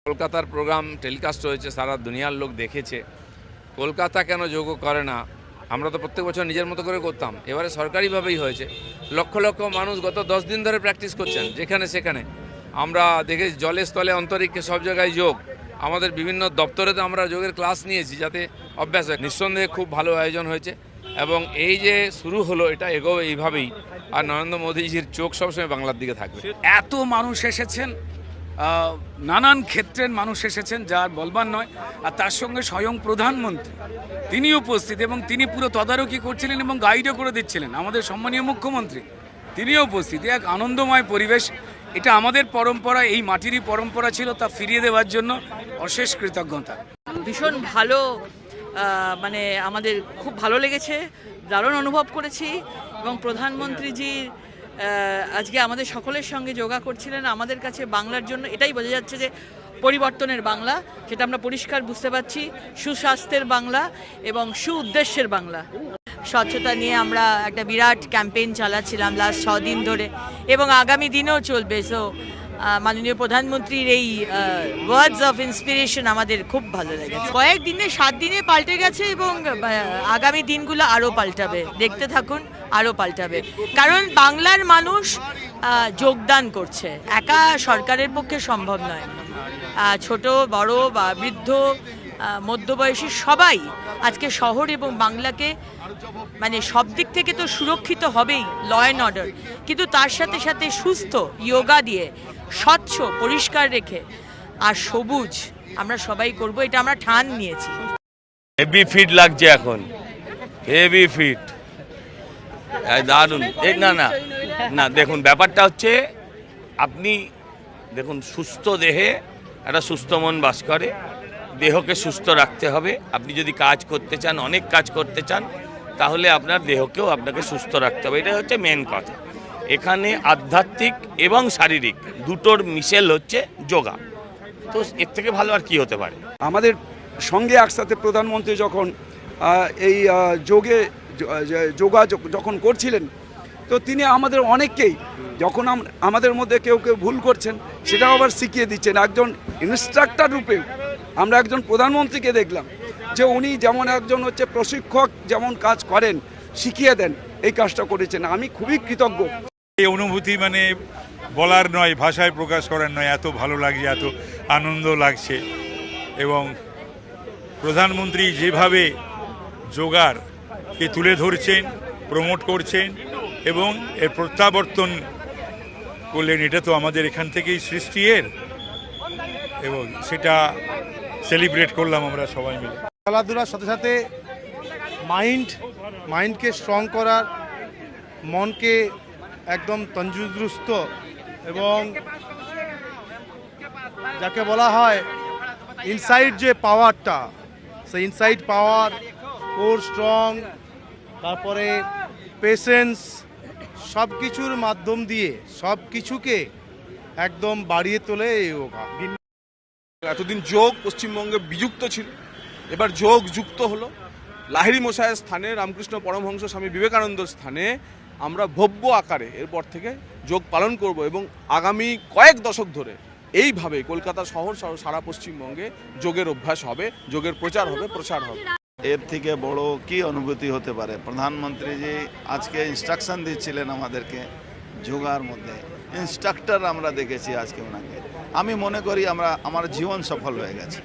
কলকাতার programme telecast হয়েছে, সারা দুনিয়ার লোক দেখেছে। কলকাতা কেন যোগ করে না? আমরা তো প্রত্যেক বছর নিজের মতো করে করতাম, এবারে সরকারিভাবেই হয়েছে। লক্ষ লক্ষ মানুষ গত 10 দিন ধরে প্র্যাকটিস করছেন, যেখানে সেখানে আমরা দেখে জলে স্থলে অন্তরিক্ষে সব জায়গায় যোগ। আমাদের বিভিন্ন দপ্তরে তো আমরা যোগের ক্লাস নিয়েছি যাতে অভ্যাস হয়। নিঃসন্দেহে খুব ভালো আয়োজন হয়েছে এবং এই যে শুরু হলো এটা এগোবে এইভাবেই। আর নরেন্দ্র মোদীজির চোখ সবসময় বাংলার দিকে থাকবে। এত মানুষ এসেছেন, নানান ক্ষেত্রের মানুষ এসেছেন যা আর বলবার নয়। আর তার সঙ্গে স্বয়ং প্রধানমন্ত্রী তিনি উপস্থিত এবং তিনি পুরো তদারকি করছিলেন এবং গাইডও করে দিচ্ছিলেন। আমাদের সম্মানীয় মুখ্যমন্ত্রী তিনিও উপস্থিত। এক আনন্দময় পরিবেশ। এটা আমাদের পরম্পরা, এই মাটিরই পরম্পরা ছিল, তা ফিরিয়ে দেওয়ার জন্য অশেষ কৃতজ্ঞতা। ভীষণ ভালো, মানে আমাদের খুব ভালো লেগেছে, দারুণ অনুভব করেছি। এবং প্রধানমন্ত্রীজির আজকে আমাদের সকলের সঙ্গে যোগা করছিলেন। আমাদের কাছে বাংলার জন্য এটাই বোঝা যাচ্ছে যে পরিবর্তনের বাংলা, সেটা আমরা পরিষ্কার বুঝতে পারছি। সুস্বাস্থ্যের বাংলা এবং উদ্দেশ্যের বাংলা। স্বচ্ছতা নিয়ে আমরা একটা বিরাট ক্যাম্পেইন চালাচ্ছিলাম লাস্ট 6 দিন ধরে এবং আগামী দিনেও চলবে। সো মাননীয় প্রধানমন্ত্রীর এই ওয়ার্ডস অফ ইন্সপিরেশন আমাদের খুব ভালো লেগেছে। কয়েক দিনে 7 দিনে পাল্টে গেছে এবং আগামী দিনগুলো আরও পাল্টাবে। দেখতে থাকুন, আরও পাল্টাবে। কারণ বাংলার মানুষ যোগদান করছে, একা সরকারের পক্ষে সম্ভব নয়। ছোট বড় বা বৃদ্ধ মধ্যবয়সী সবাই আজকে শহর এবং বাংলাকে মানে সব দিক থেকে তো সুরক্ষিত হবেই, ল অ্যান্ড অর্ডার, কিন্তু তার সাথে সাথে সুস্থ যোগা দিয়ে, স্বচ্ছ পরিষ্কার রেখে আর সবুজ আমরা সবাই করব, এটা আমরা ঠান নিয়েছি। হেভি ফিট লাগছে এখন, হেভি ফিট, দারুণ। না না না, দেখুন ব্যাপারটা হচ্ছে আপনি দেখুন সুস্থ দেহে একটা সুস্থ মন বাস করে। দেহকে সুস্থ রাখতে হবে। আপনি যদি কাজ করতে চান, অনেক কাজ করতে চান, তাহলে আপনার দেহকেও আপনাকে সুস্থ রাখতে হবে। এটা হচ্ছে মেন কথা। এখানে আধ্যাত্মিক এবং শারীরিক দুটোর মিশেল হচ্ছে যোগা। তো এর থেকে ভালো আর কি হতে পারে? আমাদের সঙ্গে একসাথে প্রধানমন্ত্রী যখন এই যোগা যখন করছিলেন, তো তিনি আমাদের অনেককেই, যখন আমাদের মধ্যে কেউ কেউ ভুল করছেন সেটাও আবার শিখিয়ে দিচ্ছেন। একজন ইনস্ট্রাক্টর রূপে আমরা একজন প্রধানমন্ত্রীকে দেখলাম যে উনি যেমন একজন হচ্ছে প্রশিক্ষক, যেমন কাজ করেন, শিখিয়ে দেন, এই কাজটা করেছেন। আমি খুবই কৃতজ্ঞ। এই অনুভূতি মানে বলার নয়, ভাষায় প্রকাশ করার নয়। এত ভালো লাগছে, এত আনন্দ লাগছে। এবং প্রধানমন্ত্রী যেভাবে যোগারকে তুলে ধরছেন, প্রমোট করছেন এবং এর প্রত্যাবর্তন করলেন, এটা তো আমাদের এখান থেকেই সৃষ্টি এর, এবং সেটা সেলিব্রেট করলাম আমরা সবাই মিলে। খেলাধুলার সাথে সাথে মাইন্ডকে স্ট্রং করার, মনকে একদম তন্দুরুস্ত এবং যাকে বলা হয় ইনসাইড যে পাওয়ারটা, সেই ইনসাইড পাওয়ার, কোর স্ট্রং, তারপরে পেশেন্স, সব কিছুর মাধ্যম দিয়ে সব কিছুকে একদম বাড়িয়ে তোলে এই যোগা। এতদিন যোগ পশ্চিমবঙ্গে বিযুক্ত ছিল, এবার যোগ যুক্ত হলো। লাহিড়ী মশাইয়ের স্থানে, রামকৃষ্ণ পরমহংস স্বামী বিবেকানন্দর স্থানে আমরা ভব্য আকারে এরপর থেকে যোগ পালন করব এবং আগামী কয়েক দশক ধরে এইভাবে কলকাতা শহর সারা পশ্চিমবঙ্গে যোগের অভ্যাস হবে, যোগের প্রচার হবে, প্রসার হবে। এর থেকে বড় কি অনুভূতি হতে পারে? প্রধানমন্ত্রী জি আজকে ইনস্ট্রাকশন দিচ্ছিলেন আমাদেরকে যোগার মধ্যে। ইনস্ট্রাক্টর আমরা দেখেছি আজকে ওনাকে। আমি মনে করি আমার জীবন সফল হয়ে গেছে।